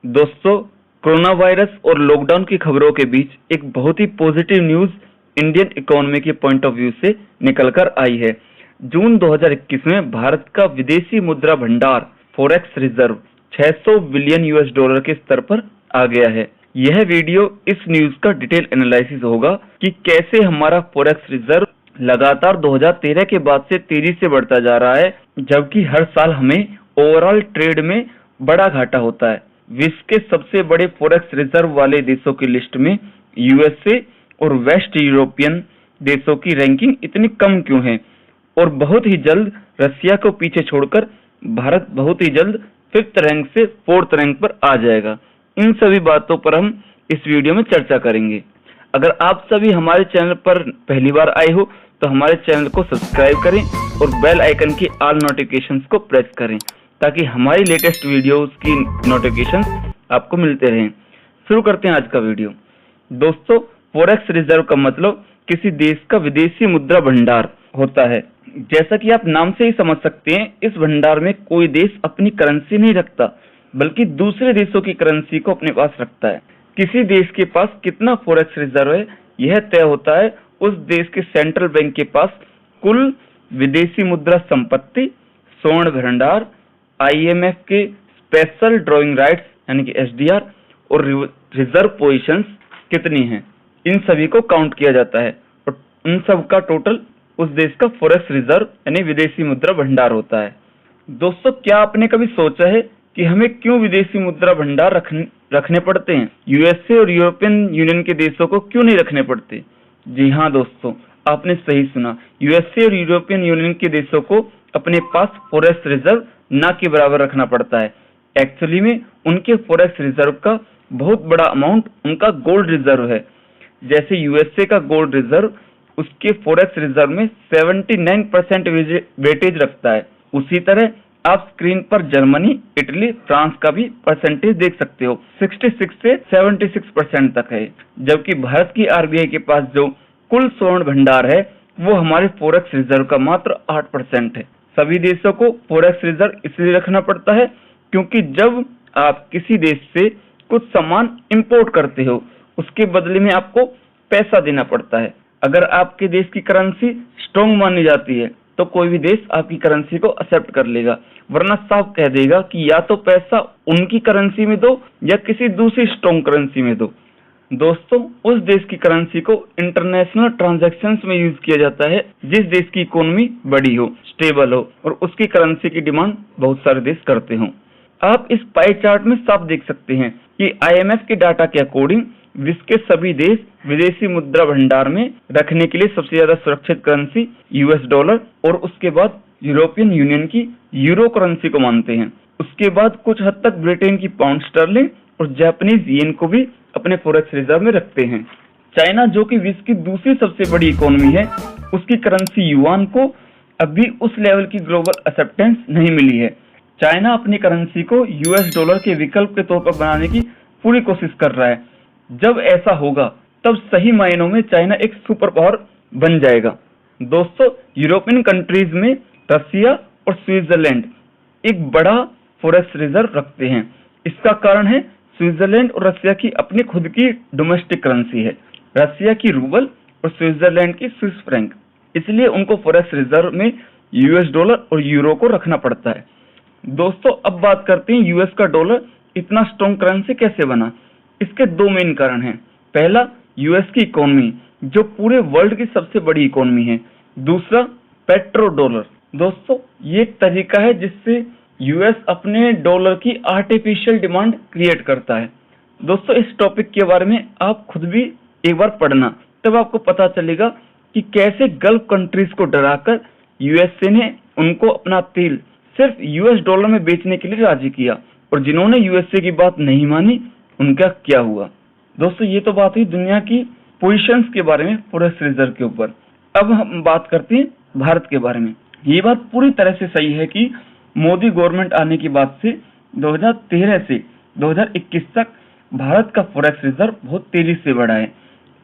दोस्तों, corona virus और lockdown की खबरों के बीच एक बहुत ही पॉजिटिव न्यूज इंडियन इकोनॉमी के पॉइंट ऑफ व्यू से निकलकर आई है। जून 2021 में भारत का विदेशी मुद्रा भंडार forex reserve 600 billion US dollar के स्तर पर आ गया है। यह वीडियो इस न्यूज का डिटेल एनालिसिस होगा कि कैसे हमारा फॉरेक्स रिजर्व लगातार 2013 के बाद से तेजी से बढ़ता जा रहा है, जबकि हर साल हमें ओवरऑल ट्रेड में बड़ा घाटा होता है। विश्व के सबसे बड़े फॉरेक्स रिजर्व वाले देशों की लिस्ट में यूएसए और वेस्ट यूरोपियन देशों की रैंकिंग इतनी कम क्यों है? और बहुत ही जल्द रसिया को पीछे छोड़कर भारत बहुत ही जल्द 5th रैंक से 4th रैंक पर आ जाएगा। इन सभी बातों पर हम इस वीडियो में चर्चा करेंगे। अगर आप सभी हमारे चैनल पर पहली बार आए हो तो हमारे चैनल को सब्सक्राइब करें और बेल आइकन की ऑल नोटिफिकेशंस को प्रेस करें ताकि हमारी लेटेस्ट वीडियोस की नोटिफिकेशंस आपको मिलते रहें। शुरू करते हैं आज का वीडियो। दोस्तों, फॉरेक्स रिजर्व का मतलब किसी देश का विदेशी मुद्रा भंडार होता है। जैसा कि आप नाम से ही समझ सकते हैं, इस भंडार में कोई देश अपनी करेंसी नहीं रखता बल्कि दूसरे देशों की करेंसी को अपने पास रखता है। किसी देश के पास कितना फॉरेक्स रिजर्व है यह तय होता है उस देश के सेंट्रल बैंक के पास कुल विदेशी मुद्रा संपत्ति, स्वर्ण भंडार, आईएमएफ के स्पेशल ड्रॉइंग राइट्स यानी कि एसडीआर और रिजर्व पोजीशंस कितनी हैं। इन सभी को काउंट किया जाता है और उन सब का टोटल उस देश का फॉरेक्स रिजर्व यानी विदेशी मुद्रा भंडार होता है। दोस्तों, क्या आपने कभी सोचा है कि हमें क्यों विदेशी मुद्रा भंडार रखने पड़ते हैं? यूएसए और यूरोपियन यूनियन के देशों को क्यों नहीं रखने पड़ते? जी हाँ दोस्तों, आपने सही सुना। यूएसए और यूरोपियन यूनियन के देशों को अपने पास फॉरेक्स रिजर्व ना के बराबर रखना पड़ता है। एक्चुअली में उनके फॉरेक्स रिजर्व का बहुत बड़ा अमाउंट उनका गोल्ड रिजर्व है। जैसे यूएसए का गोल्ड रिजर्व उसके फॉरेक्स रिजर्व में 79% वेटेज रखता है, उसी तरह आप स्क्रीन पर जर्मनी, इटली, फ्रांस का भी परसेंटेज देख सकते हो। 66 से 76% तक है। जबकि भारत की आरबीआई के पास जो कुल स्वर्ण भंडार है वो हमारे फॉरेक्स रिजर्व का मात्र 8% है। सभी देशों को फॉरेक्स रिजर्व इसलिए रखना पड़ता है क्योंकि जब आप किसी देश से कुछ सामान इंपोर्ट करते हो उसके बदले में आपको पैसा देना पड़ता है। अगर आपके देश की करेंसी स्ट्रॉन्ग मानी जाती है तो कोई भी देश आपकी करेंसी को एक्सेप्ट कर लेगा, वरना साफ कह देगा कि या तो पैसा उनकी करेंसी में दो या किसी दूसरी स्ट्रॉन्ग करेंसी में दो। दोस्तों, उस देश की करेंसी को इंटरनेशनल ट्रांजैक्शंस में यूज किया जाता है जिस देश की इकोनॉमी बड़ी हो, स्टेबल हो और उसकी करेंसी की डिमांड बहुत सारे देश करते हो। आप इस पाई चार्ट में साफ देख सकते हैं कि आईएमएफ के डाटा के अकॉर्डिंग विश्व के सभी देश विदेशी मुद्रा भंडार में रखने के लिए सबसे ज्यादा सुरक्षित करेंसी यूएस डॉलर और उसके बाद यूरोपियन यूनियन की यूरो करेंसी को मानते हैं। उसके बाद कुछ हद तक ब्रिटेन की पाउंड स्टर्लिंग और जापानीज येन को भी अपने फॉरेक्स रिजर्व में रखते हैं। चाइना, जो कि विश्व की दूसरी सबसे बड़ी इकोनॉमी है, उसकी करेंसी युआन को अभी उस लेवल की ग्लोबल एक्सेप्टेंस नहीं मिली है। चाइना अपनी करेंसी को यूएस डॉलर के विकल्प के तौर पर बनाने की पूरी कोशिश कर रहा है। जब ऐसा होगा तब सही मायनों में चाइना एक सुपर पावर बन जाएगा। दोस्तों, यूरोपियन कंट्रीज में रसिया और स्विट्जरलैंड एक बड़ा फॉरेक्स रिजर्व रखते हैं। इसका कारण है स्विट्जरलैंड और रसिया की अपनी खुद की डोमेस्टिक करेंसी है, रसिया की रूबल और स्विट्जरलैंड की स्विस फ्रैंक। इसलिए उनको फॉरेक्स रिजर्व में यूएस डॉलर और यूरो को रखना पड़ता है। दोस्तों, अब बात करते हैं यूएस का डॉलर इतना स्ट्रॉन्ग करेंसी कैसे बना। इसके दो मेन कारण हैं। पहला, यूएस की इकोनॉमी जो पूरे वर्ल्ड की सबसे बड़ी इकोनॉमी है। दूसरा, पेट्रो डॉलर। दोस्तों, ये एक तरीका है जिससे यूएस अपने डॉलर की आर्टिफिशियल डिमांड क्रिएट करता है। दोस्तों, इस टॉपिक के बारे में आप खुद भी एक बार पढ़ना, तब आपको पता चलेगा कि कैसे गल्फ कंट्रीज को डराकर यूएसए ने उनको अपना तेल सिर्फ यूएस डॉलर में बेचने के लिए राजी किया और जिन्होंने यूएसए की बात नहीं मानी उनका क्या हुआ। दोस्तों, ये तो बात हुई दुनिया की पोजीशंस के बारे में फॉरेक्स रिजर्व के ऊपर। अब हम बात करते हैं भारत के बारे में। ये बात पूरी तरह से सही है कि मोदी गवर्नमेंट आने के बाद से 2013 से 2021 तक भारत का फॉरेक्स रिजर्व बहुत तेजी से बढ़ा है।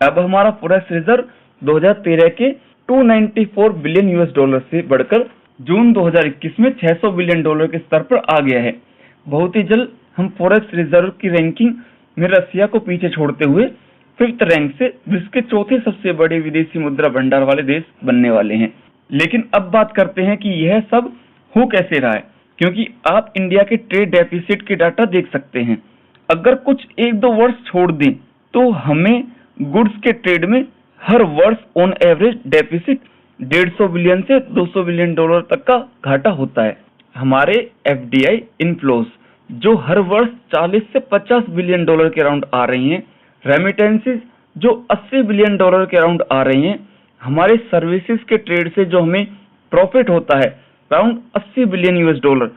अब हमारा फॉरेक्स रिजर्व 2013 के 294 बिलियन यूएस डॉलर से बढ़कर जून 2021 में 600 बिलियन डॉलर के स्तर पर आ गया है। बहुत ही जल्द हम फॉरेक्स रिजर्व की रैंकिंग में रसिया को पीछे छोड़ते हुए 5th रैंक से विश्व के चौथे सबसे बड़े विदेशी मुद्रा भंडार वाले देश बनने वाले हैं। लेकिन अब बात करते हैं कि यह सब हो कैसे रहा है, क्योंकि आप इंडिया के ट्रेड डेफिसिट के डाटा देख सकते हैं। अगर कुछ 1-2 वर्ष छोड़ दें तो हमें गुड्स के ट्रेड में हर वर्ष ऑन एवरेज डेफिसिट 150 बिलियन से 200 बिलियन डॉलर तक का घाटा होता है। हमारे एफडीआई इनफ्लोज जो हर वर्ष 40 से 50 बिलियन डॉलर के अराउंड आ रही हैं, रेमिटेंसेस जो 80 बिलियन डॉलर के अराउंड आ रही हैं, हमारे सर्विसेज के ट्रेड से जो हमें प्रॉफिट होता है अराउंड 80 बिलियन यूएस डॉलर,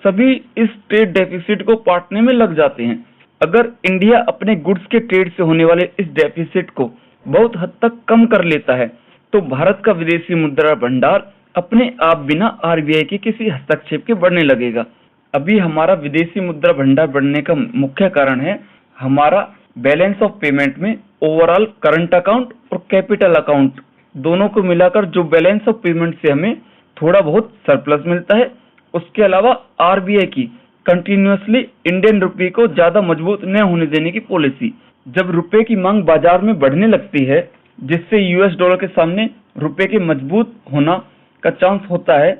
सभी इस ट्रेड डेफिसिट को पाटने में लग जाते हैं। अगर इंडिया अपने गुड्स के ट्रेड से होने वाले इस डेफिसिट को बहुत हद तक कम कर लेता है तो भारत का विदेशी मुद्रा भंडार अपने आप बिना आरबीआई के किसी हस्तक्षेप के बढ़ने लगेगा। अभी हमारा विदेशी मुद्रा भंडार बढ़ने का मुख्य कारण है हमारा बैलेंस ऑफ पेमेंट में ओवरऑल करंट अकाउंट और कैपिटल अकाउंट दोनों को मिलाकर जो बैलेंस ऑफ पेमेंट से हमें थोड़ा बहुत सरप्लस मिलता है, उसके अलावा आरबीआई की कंटिन्यूअसली इंडियन रुपये को ज्यादा मजबूत न होने देने की पॉलिसी। जब रुपए की मांग बाजार में बढ़ने लगती है जिससे यूएस डॉलर के सामने रुपए के मजबूत होना का चांस होता है,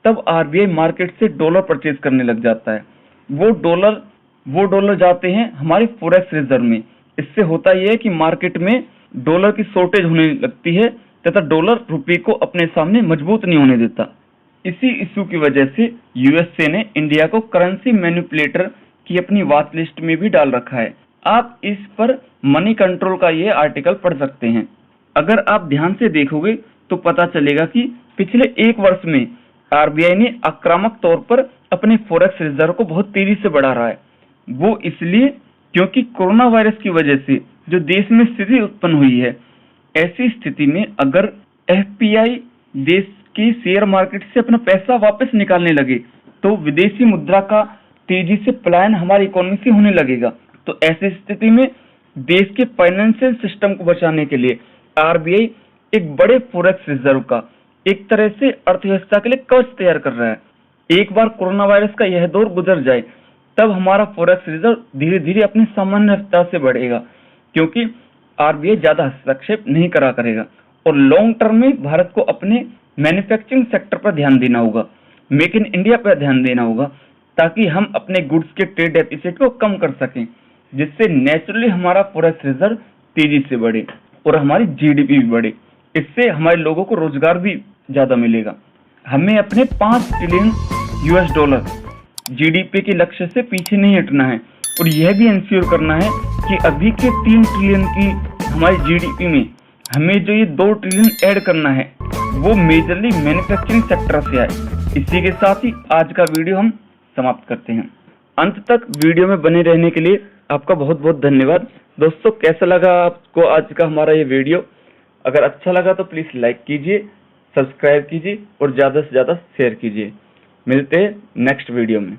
तब आरबीआई मार्केट से डॉलर परचेज करने लग जाता है। वो डॉलर जाते हैं हमारे फॉरेक्स रिजर्व में। इससे होता यह है कि मार्केट में डॉलर की शॉर्टेज होने लगती है तथा डॉलर रुपये को अपने सामने मजबूत नहीं होने देता। इसी इशू की वजह से यूएसए ने इंडिया को करेंसी मैनिपुलेटर की अपनी वॉच लिस्ट में भी डाल रखा है। आप इस पर मनी कंट्रोल का ये आर्टिकल पढ़ सकते हैं। अगर आप ध्यान से देखोगे तो पता चलेगा कि पिछले 1 वर्ष में आरबीआई ने आक्रामक तौर पर अपने फॉरेक्स रिजर्व को बहुत तेजी से बढ़ा रहा है। वो इसलिए क्योंकि कोरोना वायरस की वजह से जो देश में स्थिति उत्पन्न हुई है, ऐसी स्थिति में अगर एफपीआई देश की शेयर मार्केट से अपना पैसा वापस निकालने लगे तो विदेशी मुद्रा का तेजी से पलायन हमारी इकोनॉमी से होने लगेगा। तो ऐसी स्थिति में देश के फाइनेंशियल सिस्टम को बचाने के लिए आरबीआई एक बड़े फॉरेक्स रिजर्व का एक तरह से अर्थव्यवस्था के लिए कवच तैयार कर रहा है। एक बार कोरोना वायरस का यह दौर गुजर जाए तब हमारा फॉरेक्स रिजर्व धीरे धीरे अपनी सामान्य रफ्तार से बढ़ेगा, क्योंकि आरबीआई ज्यादा हस्तक्षेप नहीं करा करेगा। और लॉन्ग टर्म में भारत को अपने मैन्युफैक्चरिंग सेक्टर पर ध्यान देना होगा, मेक इन इंडिया पर ध्यान देना होगा, ताकि हम अपने गुड्स के ट्रेड डेफिसिट को कम कर सकें, जिससे नेचुरली हमारा फॉरेक्स रिजर्व तेजी से बढ़े और हमारी जीडीपी भी बढ़े। इससे हमारे लोगों को रोजगार भी ज्यादा मिलेगा। हमें अपने 5 ट्रिलियन यूएस डॉलर जीडीपी के लक्ष्य से पीछे नहीं हटना है और यह भी इंश्योर करना है कि अभी के 3 ट्रिलियन की हमारी जीडीपी में हमें जो ये 2 ट्रिलियन ऐड करना है वो मेजरली मैन्युफैक्चरिंग सेक्टर से आए। इसी के साथ ही आज का वीडियो हम समाप्त करते हैं। अंत तक वीडियो में बने रहने के लिए आपका बहुत बहुत धन्यवाद। दोस्तों, कैसा लगा आपको आज का हमारा ये वीडियो? अगर अच्छा लगा तो प्लीज लाइक कीजिए, सब्सक्राइब कीजिए और ज्यादा से ज्यादा शेयर कीजिए। मिलते हैं नेक्स्ट वीडियो में।